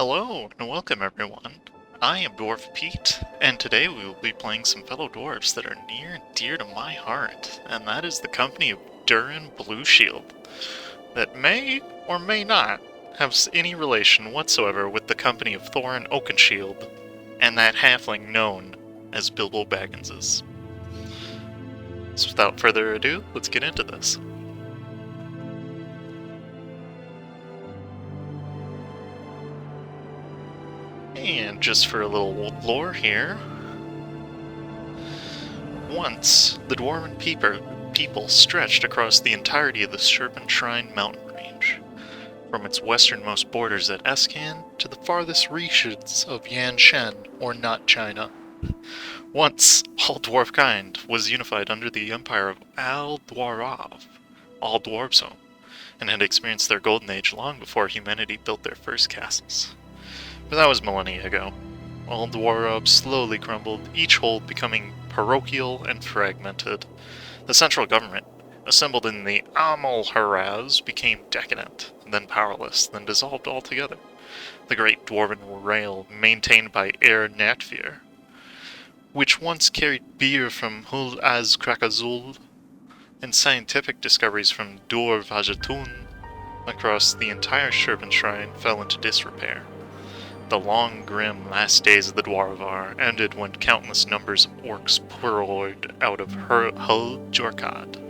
Hello and welcome everyone. I am Dwarf Pete, and today we will be playing some fellow dwarves that are near and dear to my heart, and that is the company of Duran Blueshield, that may or may not have any relation whatsoever with the company of Thorin Oakenshield, and that halfling known as Bilbo Bagginses. So without further ado, let's get into this. And just for a little lore here, once the Dwarven people stretched across the entirety of the Serpentine mountain range, from its westernmost borders at Escan to the farthest reaches of Yanshan, or not China. Once all dwarf kind was unified under the empire of Al-Dwarav, all dwarves home, and had experienced their golden age long before humanity built their first castles. But that was millennia ago. All Dwarves slowly crumbled, each hold becoming parochial and fragmented. The central government, assembled in the Amalharaz, became decadent, then powerless, then dissolved altogether. The great dwarven rail, maintained by Air Natvir, which once carried beer from Hul Az Krakazul and scientific discoveries from Dur Vajatun across the entire Serpentine, fell into disrepair. The long, grim last days of the Dwarvar ended when countless numbers of orcs poured out of Hull Jorkad.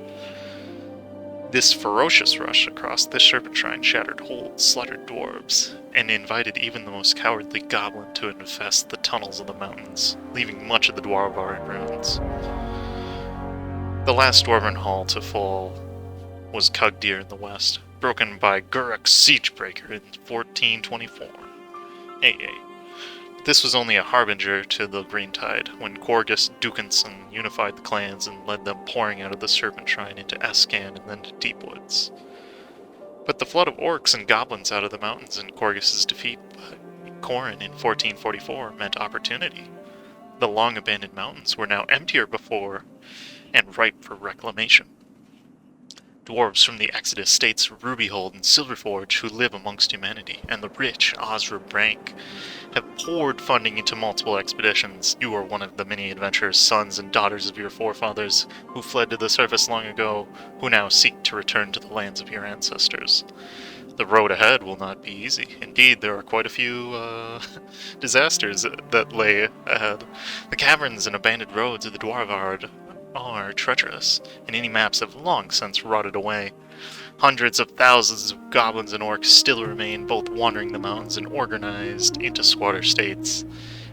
This ferocious rush across the Serpentine shattered holds, slaughtered dwarves, and invited even the most cowardly goblin to infest the tunnels of the mountains, leaving much of the Dwarvar in ruins. The last dwarven hall to fall was Cugdir in the west, broken by Guruk's Siegebreaker in 1424. This was only a harbinger to the Green Tide, when Corgus Dukinson unified the clans and led them pouring out of the Serpentine into Escan and then to Deepwoods. But the flood of orcs and goblins out of the mountains in Corgus's defeat by Corin in 1444 meant opportunity. The long-abandoned mountains were now emptier before and ripe for reclamation. Dwarves from the Exodus states Rubyhold and Silverforge, who live amongst humanity, and the rich Osra rank, have poured funding into multiple expeditions. You are one of the many adventurers, sons and daughters of your forefathers, who fled to the surface long ago, who now seek to return to the lands of your ancestors. The road ahead will not be easy. Indeed, there are quite a few disasters that lay ahead. The caverns and abandoned roads of the Dwarvard are treacherous, and any maps have long since rotted away. Hundreds of thousands of goblins and orcs still remain, both wandering the mountains and organized into squatter states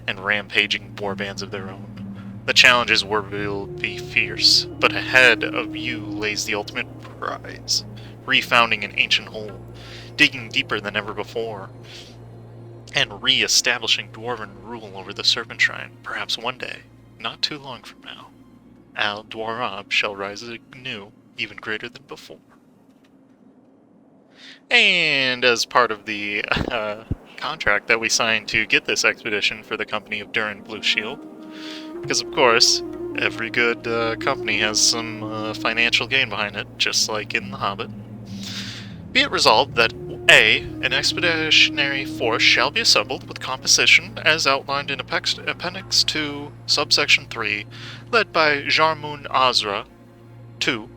and rampaging warbands of their own. The challenges will be fierce, but ahead of you lays the ultimate prize, refounding an ancient hole, digging deeper than ever before, and re-establishing dwarven rule over the Serpentine, perhaps one day, not too long from now. Al-Dwarab shall rise anew, even greater than before. And as part of the contract that we signed to get this expedition for the company of Duran Blueshield, because of course, every good company has some financial gain behind it, just like in The Hobbit, be it resolved that A. An expeditionary force shall be assembled with composition as outlined in Appendix 2, Subsection 3, led by Jarmun Azra. 2.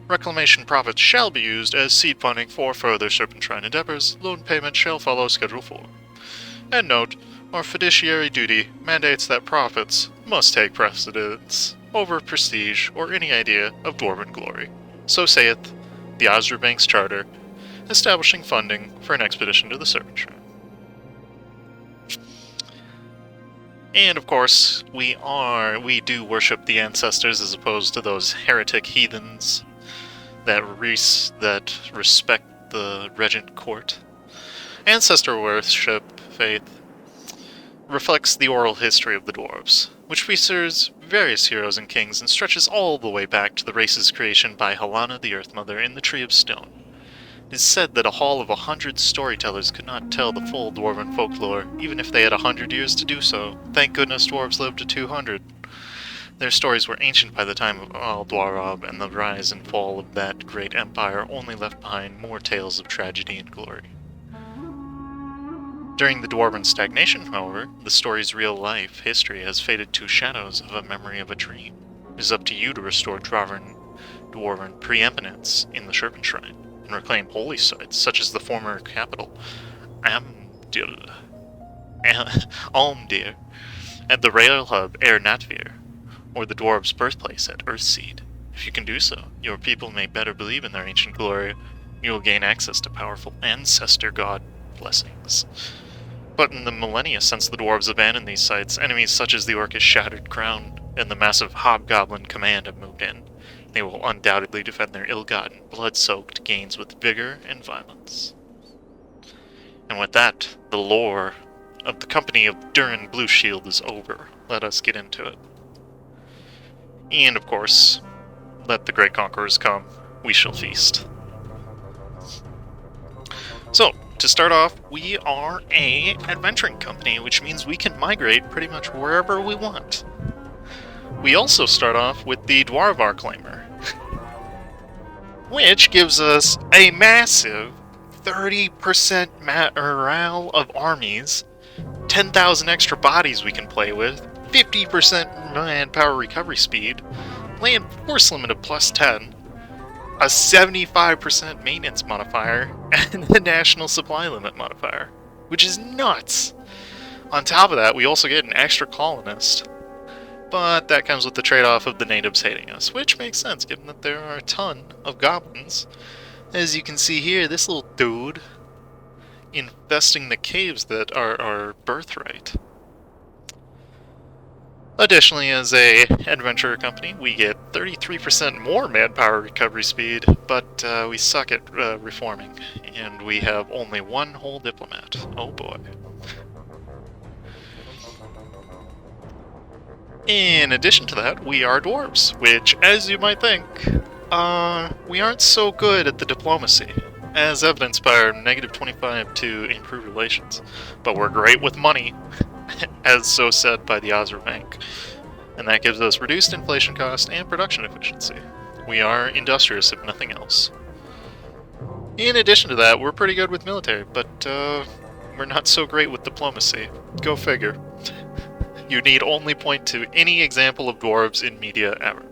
Reclamation profits shall be used as seed funding for further Serpentine endeavors. Loan payment shall follow Schedule 4. And note, our fiduciary duty mandates that profits must take precedence over prestige or any idea of dwarven glory. So saith the Azra Bank's Charter, establishing funding for an expedition to the Serpentine. And of course, we do worship the ancestors as opposed to those heretic heathens that respect the regent court. Ancestor worship faith reflects the oral history of the dwarves, which features various heroes and kings and stretches all the way back to the race's creation by Helena the Earth Mother in the Tree of Stone. It is said that a hall of 100 storytellers could not tell the full dwarven folklore, even if they had 100 years to do so. Thank goodness dwarves lived to 200. Their stories were ancient by the time of Al-Dwarab, and the rise and fall of that great empire only left behind more tales of tragedy and glory. During the Dwarven stagnation, however, the story's real-life history has faded to shadows of a memory of a dream. It is up to you to restore Dwarven preeminence in the Serpent Shrine, and reclaim holy sites such as the former capital, Amdir, Almdir, at the rail hub Air Natvir, or the Dwarves' birthplace at Earthseed. If you can do so, your people may better believe in their ancient glory. You will gain access to powerful ancestor god blessings. But in the millennia since the Dwarves abandoned these sites, enemies such as the Orcish Shattered Crown and the massive Hobgoblin Command have moved in. They will undoubtedly defend their ill-gotten, blood-soaked gains with vigor and violence. And with that, the lore of the company of Duran Blueshield is over. Let us get into it. And, of course, let the great conquerors come. We shall feast. So, to start off, we are a adventuring company, which means we can migrate pretty much wherever we want. We also start off with the Dwarvar Claimer, which gives us a massive 30% morale of armies, 10,000 extra bodies we can play with, 50% manpower recovery speed, land force limit of +10, a 75% maintenance modifier, and a national supply limit modifier, which is nuts! On top of that, we also get an extra colonist, but that comes with the trade-off of the natives hating us, which makes sense given that there are a ton of goblins. As you can see here, this little dude infesting the caves that are our birthright. Additionally, as a adventurer company, we get 33% more manpower recovery speed, but we suck at reforming, and we have only one whole diplomat. Oh boy. In addition to that, we are dwarves, which, as you might think, we aren't so good at the diplomacy, as evidenced by our -25 to improve relations, but we're great with money, as so said by the Ozra Bank, and that gives us reduced inflation cost and production efficiency. We are industrious if nothing else. In addition to that, we're pretty good with military, but we're not so great with diplomacy. Go figure. You need only point to any example of dwarves in media ever.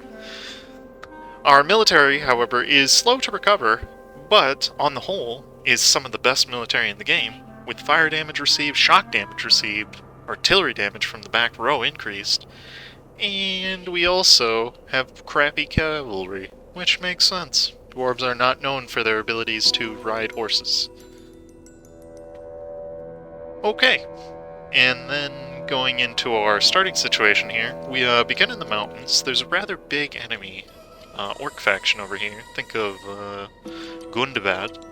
Our military, however, is slow to recover, but on the whole is some of the best military in the game, with fire damage received, shock damage received, artillery damage from the back row increased, and we also have crappy cavalry, which makes sense. Dwarves are not known for their abilities to ride horses. Okay, and then going into our starting situation here, we begin in the mountains. There's a rather big enemy orc faction over here. Think of Gundabad.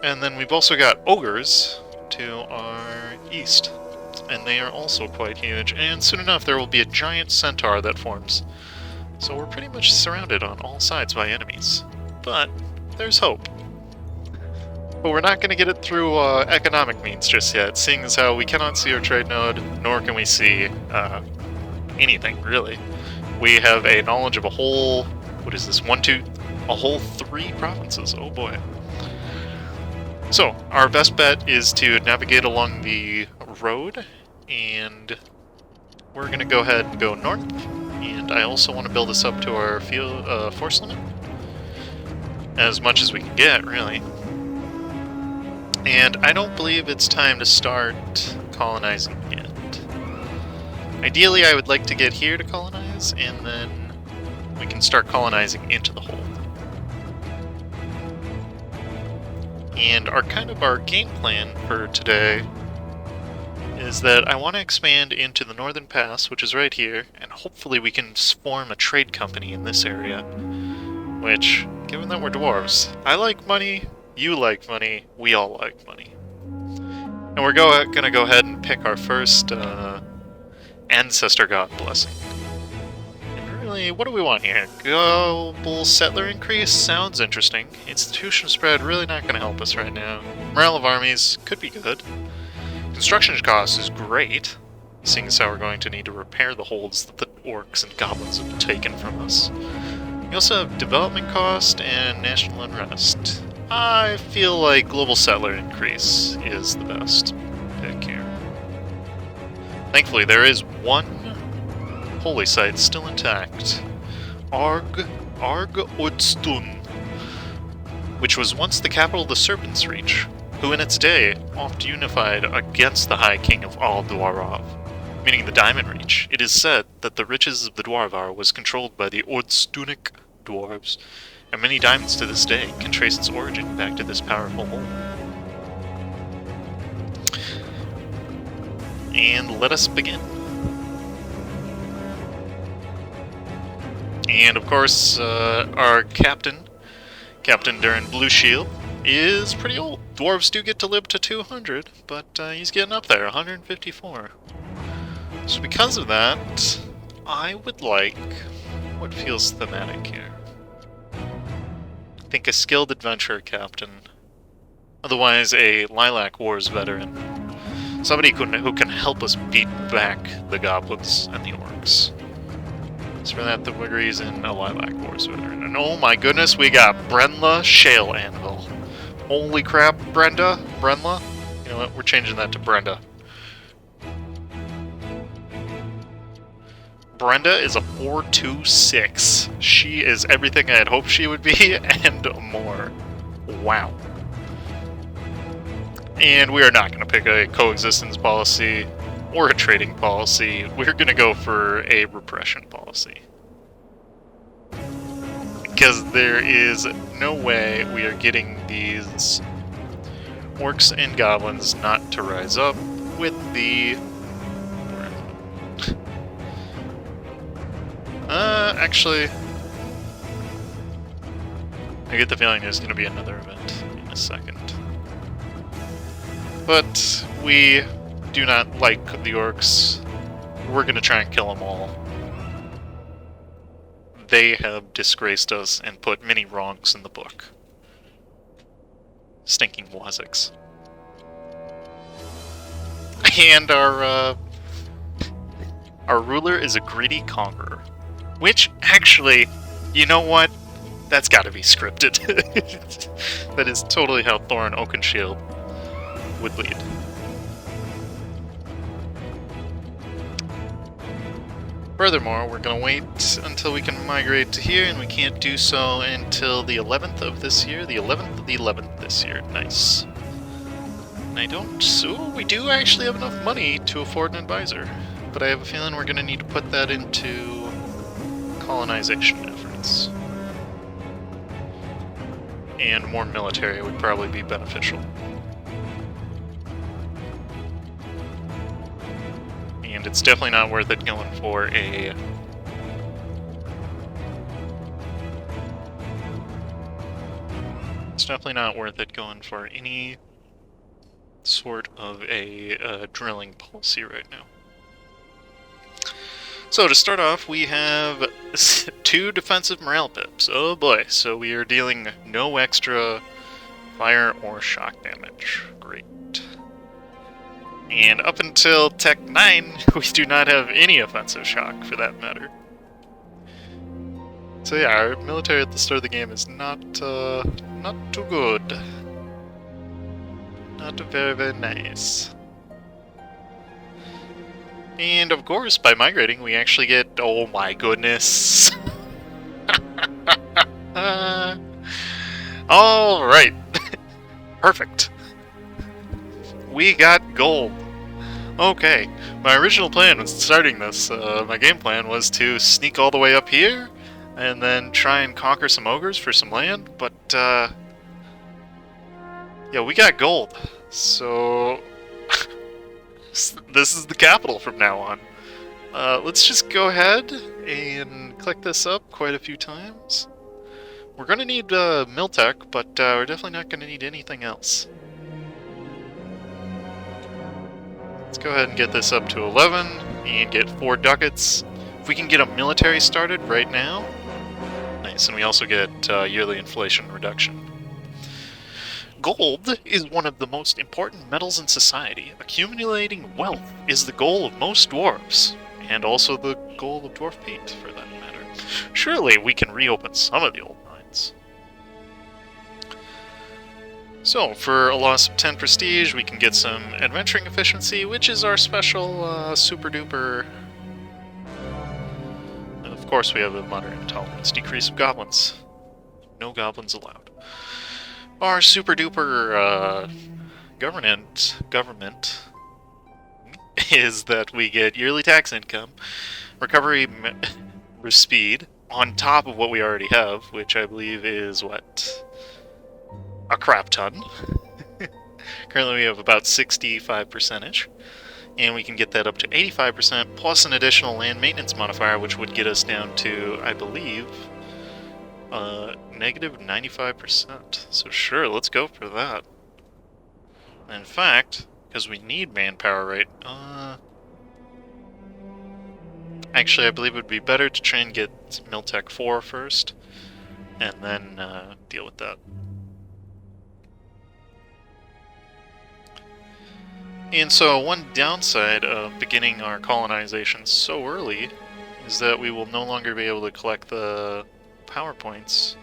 And then we've also got ogres to our east, and they are also quite huge, and soon enough there will be a giant centaur that forms. So we're pretty much surrounded on all sides by enemies. But there's hope. But we're not going to get it through economic means just yet, seeing as how we cannot see our trade node, nor can we see anything, really. We have a knowledge of a whole, what is this, a whole 3 provinces, oh boy. So, our best bet is to navigate along the road, and we're going to go ahead and go north, and I also want to build this up to our field force limit, as much as we can get, really. And I don't believe it's time to start colonizing yet. Ideally, I would like to get here to colonize, and then we can start colonizing into the hold. And our game plan for today is that I want to expand into the Northern Pass, which is right here, and hopefully we can form a trade company in this area. Which, given that we're dwarves, I like money, you like money, we all like money. And we're gonna go ahead and pick our first ancestor god blessing. And really, what do we want here? Global settler increase? Sounds interesting. Institution spread, really not gonna help us right now. Morale of armies could be good. Construction cost is great, seeing as how we're going to need to repair the holds that the orcs and goblins have taken from us. We also have development cost and national unrest. I feel like global settler increase is the best pick. Thankfully, there is one holy site still intact. Arg Udstun, which was once the capital of the Serpent's Reach, who in its day oft unified against the High King of all Dwarves, meaning the Diamond Reach. It is said that the riches of the Dwarvar was controlled by the Ordstunic Dwarves, and many diamonds to this day can trace its origin back to this powerful hold. And let us begin. And of course, our Captain Duran Blueshield, is pretty old. Dwarves do get to live to 200, but he's getting up there, 154. So because of that, I would like what feels thematic here. I think a skilled adventurer captain, otherwise a Lilac Wars veteran, somebody who can help us beat back the goblins and the orcs. So for that, the reason a Lilac Wars veteran. And oh my goodness, we got Brenla Shale Anvil. Holy crap, Brenla? You know what, we're changing that to Brenda. Brenda is a 426. She is everything I had hoped she would be, and more. Wow. And we are not going to pick a coexistence policy or a trading policy. We're going to go for a repression policy. Because there is no way we are getting these orcs and goblins not to rise up with the... actually... I get the feeling there's going to be another event in a second. But we do not like the orcs. We're going to try and kill them all. They have disgraced us and put many wrongs in the book. Stinking Waziks. And our ruler is a greedy conqueror. Which, actually, you know what? That's gotta be scripted. That is totally how Thorin Oakenshield would lead. Furthermore, we're going to wait until we can migrate to here, and we can't do so until the 11th of this year. The 11th of the 11th this year. Nice. And I don't... So, we do actually have enough money to afford an advisor. But I have a feeling we're going to need to put that into colonization efforts. And more military would probably be beneficial. And it's definitely not worth it going for a... It's definitely not worth it going for any sort of a drilling policy right now. So to start off, we have 2 defensive morale pips. Oh boy, so we are dealing no extra fire or shock damage. Great. And up until Tech 9, we do not have any offensive shock, for that matter. So yeah, our military at the start of the game is not too good. Not very, very nice. And of course, by migrating, we actually get... Oh my goodness! Alright! Perfect. We got gold. Okay, my original plan when starting this, my game plan was to sneak all the way up here, and then try and conquer some ogres for some land, but, yeah, we got gold. So, this is the capital from now on. Let's just go ahead and click this up quite a few times. We're gonna need, Miltech, but, we're definitely not gonna need anything else. Let's go ahead and get this up to 11 and get 4 ducats. If we can get a military started right now, nice, and we also get yearly inflation reduction. Gold is one of the most important metals in society. Accumulating wealth is the goal of most dwarves, and also the goal of Dwarf Pete, for that matter. Surely we can reopen some of the old mines. So, for a loss of 10 prestige, we can get some adventuring efficiency, which is our special super duper. And of course, we have a moderate tolerance decrease of goblins. No goblins allowed. Our super duper government is that we get yearly tax income, recovery speed on top of what we already have, which I believe is what? A crap ton. Currently we have about 65%, and we can get that up to 85% plus an additional land maintenance modifier, which would get us down to, I believe, negative 95%. So sure, let's go for that. In fact, because we need manpower, right? Actually, I believe it would be better to try and get Miltech 4 first, and then deal with that. And so one downside of beginning our colonization so early is that we will no longer be able to collect the power points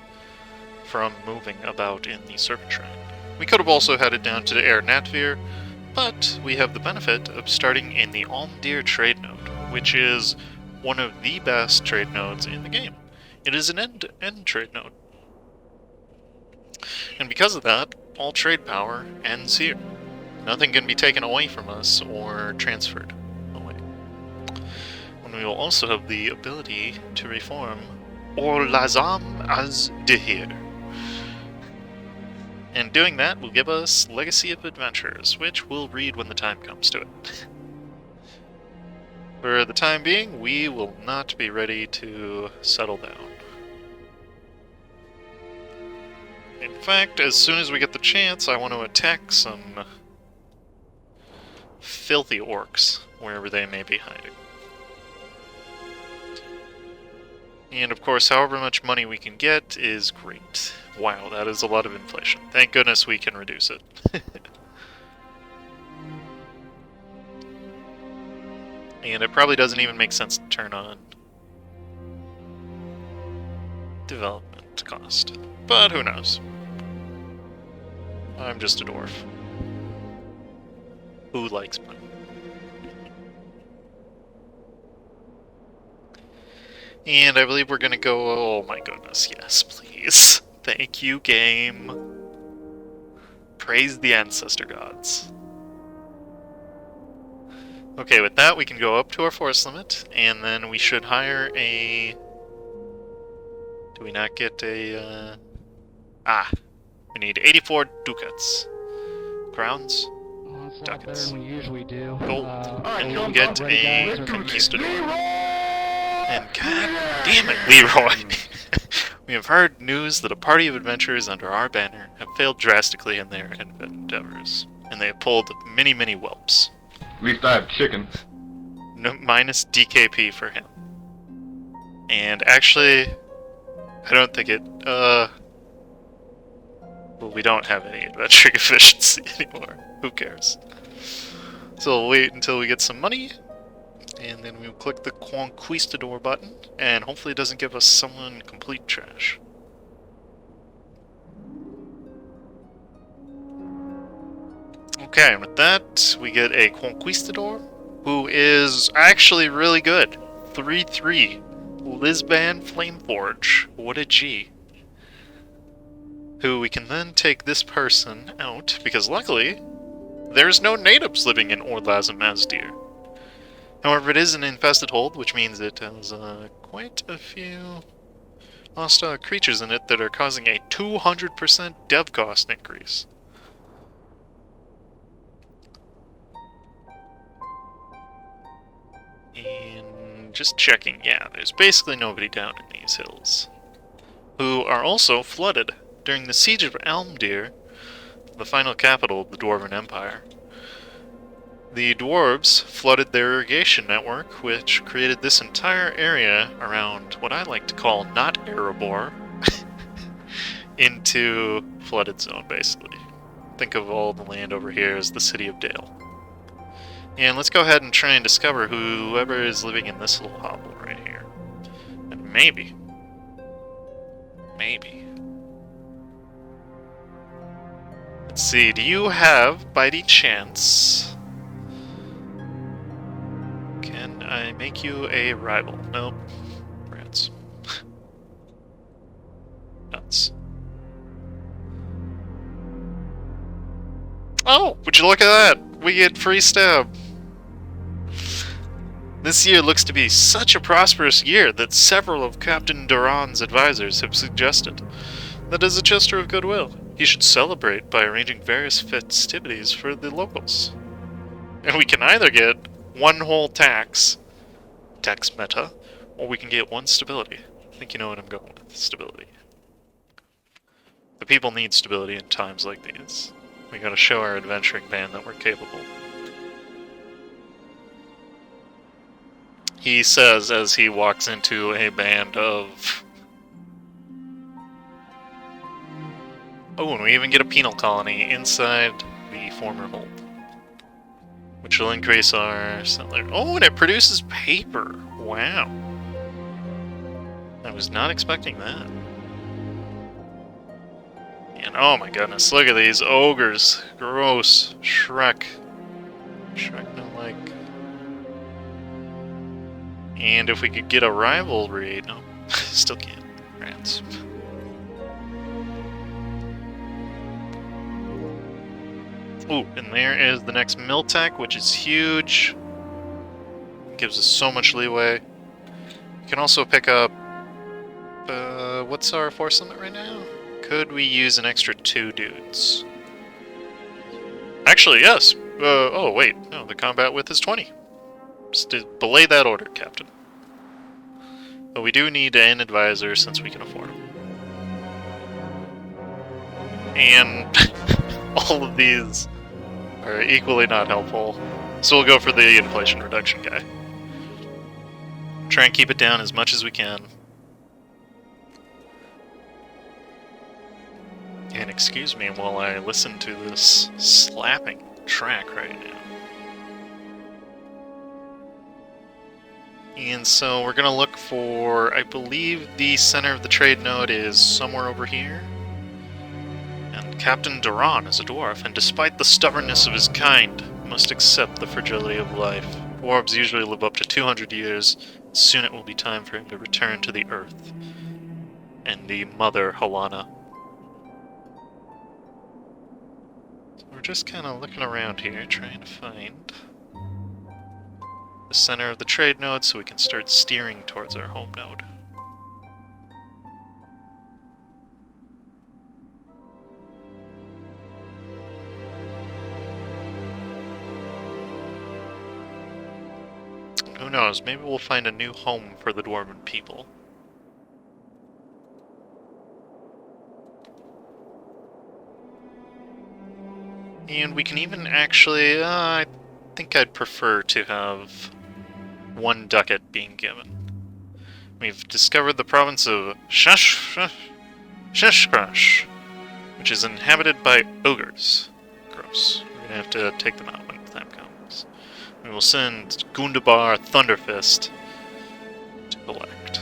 from moving about in the Serpent Shrine. We could have also headed down to the Air Natvir, but we have the benefit of starting in the Almdir trade node, which is one of the best trade nodes in the game. It is an end-to-end trade node. And because of that, all trade power ends here. Nothing can be taken away from us or transferred away. And we will also have the ability to reform Orlazam az Dehir. And doing that will give us Legacy of Adventures, which we'll read when the time comes to it. For the time being, we will not be ready to settle down. In fact, as soon as we get the chance, I want to attack some filthy orcs, wherever they may be hiding. And of course, however much money we can get is great. Wow, that is a lot of inflation. Thank goodness we can reduce it. And it probably doesn't even make sense to turn on development cost. But who knows? I'm just a dwarf. Who likes money? And I believe we're gonna go... Oh my goodness, yes, please. Thank you, game. Praise the ancestor gods. Okay, with that we can go up to our force limit, and then we should hire a... Do we not get a... we need 84 ducats. Crowns? Ducats. We usually do. Gold. And we'll get a conquistador. And god damn it, Leroy! We have heard news that a party of adventurers under our banner have failed drastically in their endeavors, and they have pulled many, many whelps. At least I have chicken. No, minus DKP for him. And actually, I don't think it, well, we don't have any adventuring efficiency anymore. Who cares? So we'll wait until we get some money, and then we'll click the Conquistador button, and hopefully it doesn't give us someone complete trash. Okay, and with that, we get a Conquistador, who is actually really good. 3-3. Lisban Flameforge. What a G. Who we can then take this person out, because luckily, there's no natives living in Orlazam Azdir. However, it is an infested hold, which means it has quite a few hostile creatures in it that are causing a 200% dev cost increase. And just checking, yeah, there's basically nobody down in these hills. Who are also flooded. During the siege of Almdir, the final capital of the Dwarven Empire, the Dwarves flooded their irrigation network, which created this entire area around what I like to call not Erebor into flooded zone, basically. Think of all the land over here as the city of Dale. And let's go ahead and try and discover whoever is living in this little hovel right here. And maybe... Let's see, do you have, by any chance... Can I make you a rival? Nope. Rats. Nuts. Oh, would you look at that? We get free stab. This year looks to be such a prosperous year that several of Captain Duran's advisors have suggested that as a gesture of goodwill, he should celebrate by arranging various festivities for the locals. And we can either get one whole tax meta, or we can get one stability. I think you know what I'm going with, stability. The people need stability in times like these. We gotta show our adventuring band that we're capable. He says as he walks into a band of... Oh, and we even get a penal colony inside the former hold, which will increase our settler. Oh, and it produces paper! Wow. I was not expecting that. And oh my goodness, look at these ogres. Gross. Shrek. Shrek no like. And if we could get a rivalry... No, still can't. Rats. Ooh, and there is the next Miltech, which is huge. Gives us so much leeway. We can also pick up... what's our force limit right now? Could we use an extra 2 dudes? Actually, yes! Oh, wait. No, the combat width is 20. Just to belay that order, Captain. But we do need an advisor since we can afford him. And all of these are equally not helpful. So we'll go for the inflation reduction guy. Try and keep it down as much as we can. And excuse me while I listen to this slapping track right now. And so we're going to look for, I believe the center of the trade node is somewhere over here. And Captain Duran is a dwarf, and despite the stubbornness of his kind, must accept the fragility of life. Dwarves usually live up to 200 years. Soon it will be time for him to return to the earth and the mother Halana. So we're just kind of looking around here, trying to find the center of the trade node so we can start steering towards our home node. Who knows, maybe we'll find a new home for the Dwarven people. And we can even actually, I think I'd prefer to have 1 ducat being given. We've discovered the province of Sheshkrash, which is inhabited by ogres. Gross. We're gonna have to take them out when the time comes. We will send Gundabar Thunderfist to collect.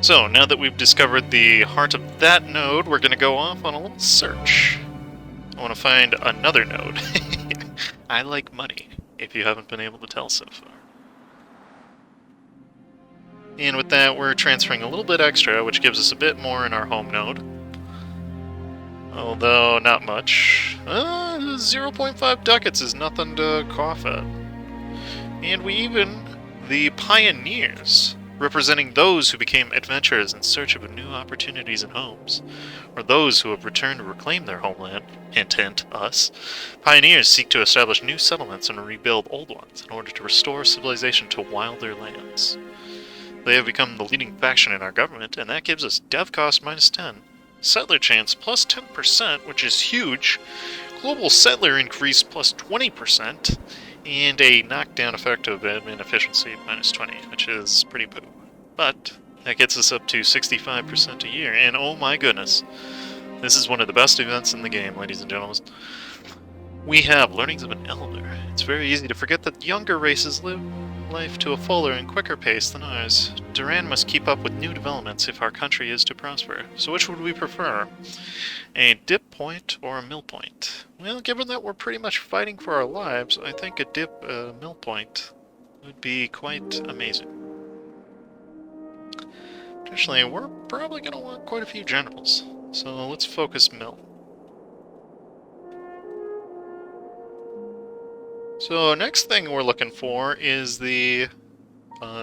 So, now that we've discovered the heart of that node, we're gonna go off on a little search. I want to find another node. I like money, if you haven't been able to tell so far. And with that, we're transferring a little bit extra, which gives us a bit more in our home node. Although, not much. 0.5 ducats is nothing to cough at. And we even... the pioneers, representing those who became adventurers in search of new opportunities and homes, or those who have returned to reclaim their homeland, hint hint, us. Pioneers seek to establish new settlements and rebuild old ones in order to restore civilization to wilder lands. They have become the leading faction in our government, and that gives us dev cost -10, settler chance plus 10%, which is huge, global settler increase plus 20%, and a knockdown effect of admin efficiency -20, which is pretty poo. But that gets us up to 65% a year, and oh my goodness, this is one of the best events in the game, ladies and gentlemen. We have Learnings of an Elder. It's very easy to forget that younger races live life to a fuller and quicker pace than ours. Duran must keep up with new developments if our country is to prosper. So which would we prefer? A dip point or a mill point? Well, given that we're pretty much fighting for our lives, I think a mill point would be quite amazing. Additionally, we're probably going to want quite a few generals, so let's focus mill. So next thing we're looking for is the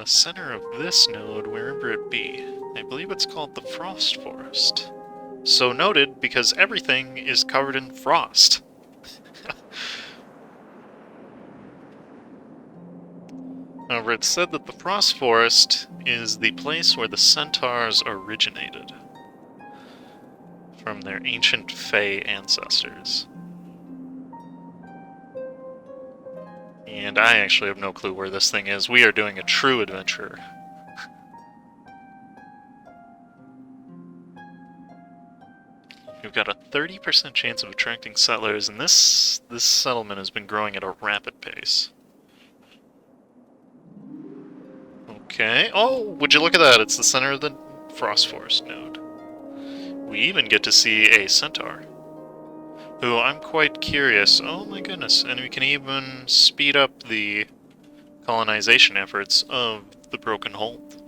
center of this node, wherever it be. I believe it's called the Frost Forest. So noted, because everything is covered in frost. However, it's said that the Frost Forest is the place where the centaurs originated from their ancient Fey ancestors. And I actually have no clue where this thing is. We are doing a true adventure. We've got a 30% chance of attracting settlers, and this settlement has been growing at a rapid pace. Okay. Oh, would you look at that? It's the center of the Frost Forest node. We even get to see a centaur, who I'm quite curious. Oh my goodness. And we can even speed up the colonization efforts of the Broken Hold,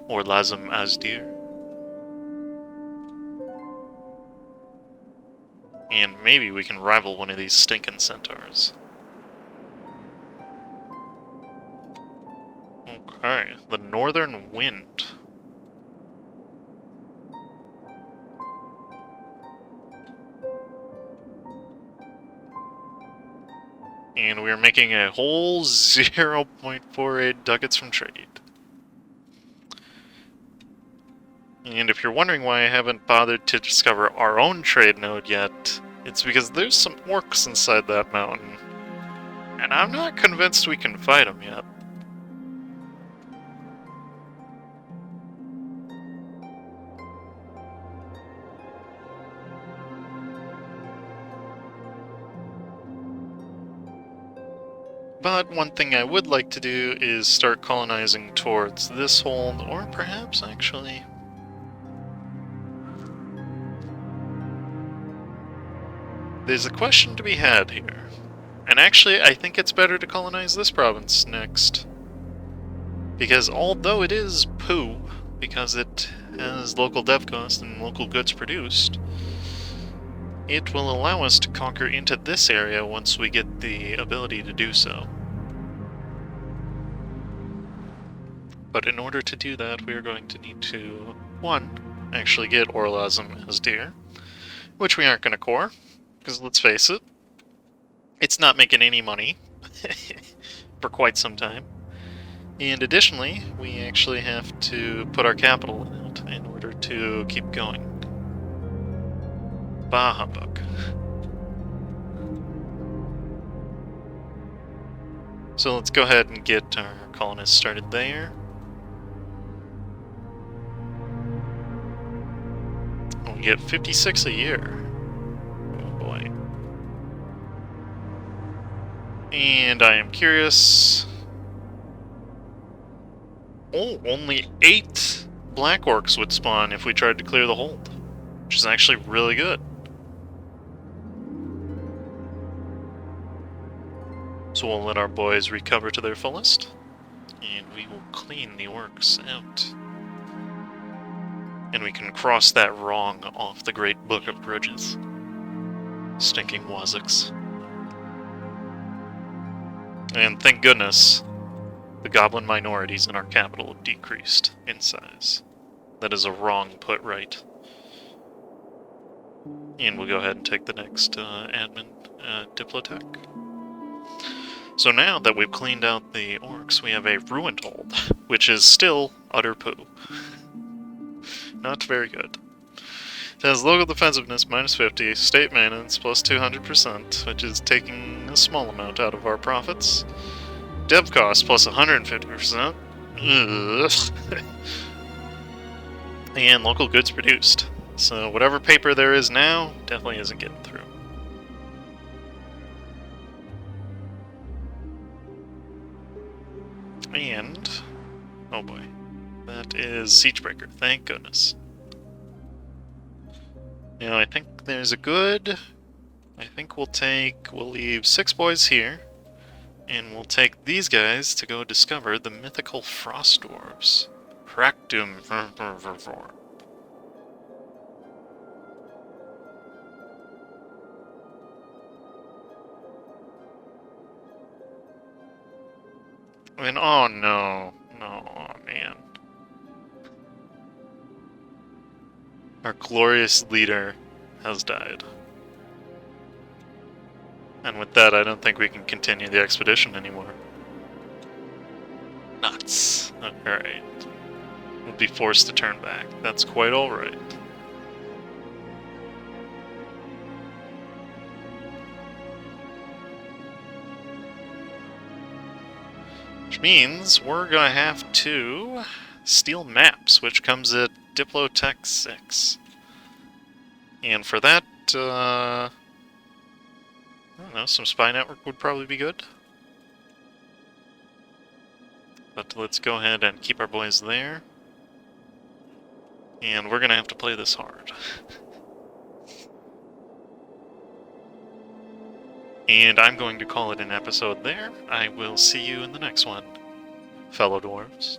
or Lazam Azdir. And maybe we can rival one of these stinking centaurs. Okay, the Northern Wind. And we're making a whole 0.48 ducats from trade. And if you're wondering why I haven't bothered to discover our own trade node yet, it's because there's some orcs inside that mountain. And I'm not convinced we can fight them yet. But one thing I would like to do is start colonizing towards this hold, or perhaps actually... There's a question to be had here. And actually, I think it's better to colonize this province next. Because although it is poo, because it has local dev cost and local goods produced, it will allow us to conquer into this area once we get the ability to do so. But in order to do that, we are going to need to, one, actually get Orlazm as deer, which we aren't going to core, because let's face it, it's not making any money for quite some time. And additionally, we actually have to put our capital out in order to keep going. Bah humbug. So let's go ahead and get our colonists started there. We get 56 a year. Oh boy. And I am curious... Oh, only 8 black orcs would spawn if we tried to clear the hold, which is actually really good. So we'll let our boys recover to their fullest, and we will clean the orcs out. And we can cross that wrong off the Great Book of Grudges. Stinking Waziks. And thank goodness, the goblin minorities in our capital have decreased in size. That is a wrong put right. And we'll go ahead and take the next admin Diplotech. So now that we've cleaned out the orcs, we have a ruined hold, which is still utter poo. Not very good. It has local defensiveness minus 50, state maintenance plus 200%, which is taking a small amount out of our profits. Dev cost plus 150%. Ugh. And local goods produced. So whatever paper there is now, definitely isn't getting through. And... oh boy. That is Siegebreaker, thank goodness. Now, I think there's a good... I think we'll leave 6 boys here, and we'll take these guys to go discover the mythical Frost Dwarves. Practum. And oh no. No, oh man. Our glorious leader has died. And with that, I don't think we can continue the expedition anymore. Nuts. Alright. We'll be forced to turn back. That's quite alright. Which means we're gonna have to steal maps, which comes at Diplotech 6. And for that, I don't know, some spy network would probably be good. But let's go ahead and keep our boys there. And we're gonna have to play this hard. And I'm going to call it an episode there. I will see you in the next one, fellow dwarves.